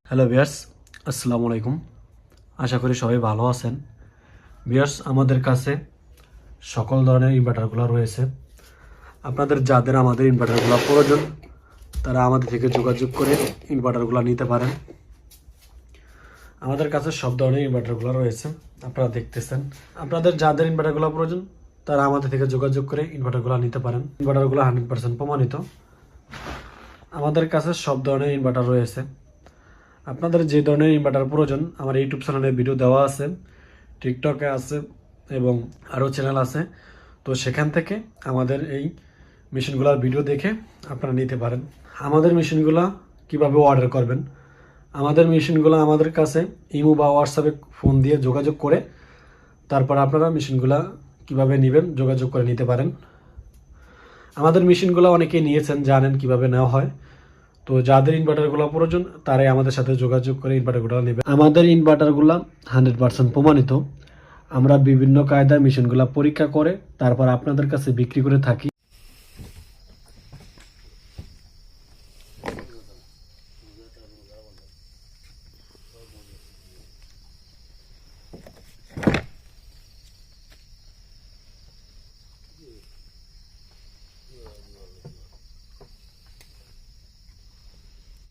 Hello viewers, আসসালামু আলাইকুম। আশা করি সবাই ভালো আছেন। ভিউয়ার্স, আমাদের কাছে সকল ধরনের ইনভার্টারগুলো রয়েছে। আপনাদের যাদের আমাদের ইনভার্টারগুলো প্রয়োজন তারা আমাদের থেকে যোগাযোগ করে ইনভার্টারগুলো নিতে পারেন। আমাদের কাছে সব ধরনের ইনভার্টারগুলো রয়েছে, আপনারা দেখতেছেন। আপনাদের যাদের ইনভার্টারগুলো প্রয়োজন তারা আমাদের থেকে যোগাযোগ করে ইনভার্টারগুলো নিতে পারেন। ইনভার্টারগুলো 100% প্রমাণিত। আমাদের কাছে সব ধরনের ইনভার্টার রয়েছে। আপনাদের যে ধরনের ইনভার্টার প্রয়োজন আমার ইউটিউব চ্যানেলে ভিডিও দেওয়া আছে, টিকটকে আছে এবং আরও চ্যানেল আছে। তো সেখান থেকে আমাদের এই মেশিনগুলোর ভিডিও দেখে আপনারা নিতে পারেন। আমাদের মেশিনগুলো কিভাবে অর্ডার করবেন, আমাদের মেশিনগুলো আমাদের কাছে ইমো বা হোয়াটসঅ্যাপে ফোন দিয়ে যোগাযোগ করে তারপর আপনারা মেশিনগুলো কিভাবে নেবেন যোগাযোগ করে নিতে পারেন। আমাদের মেশিনগুলো অনেকেই নিয়েছেন, জানেন কিভাবে নেওয়া হয়। তো যাদের ইনভার্টারগুলো প্রয়োজন তারাই আমাদের সাথে যোগাযোগ করে ইনভার্টারগুলো নেবে। আমাদের ইনভার্টারগুলো 100% প্রমাণিত। আমরা বিভিন্ন কায়দায় মেশিনগুলো পরীক্ষা করে তারপর আপনাদের কাছে বিক্রি করে থাকি।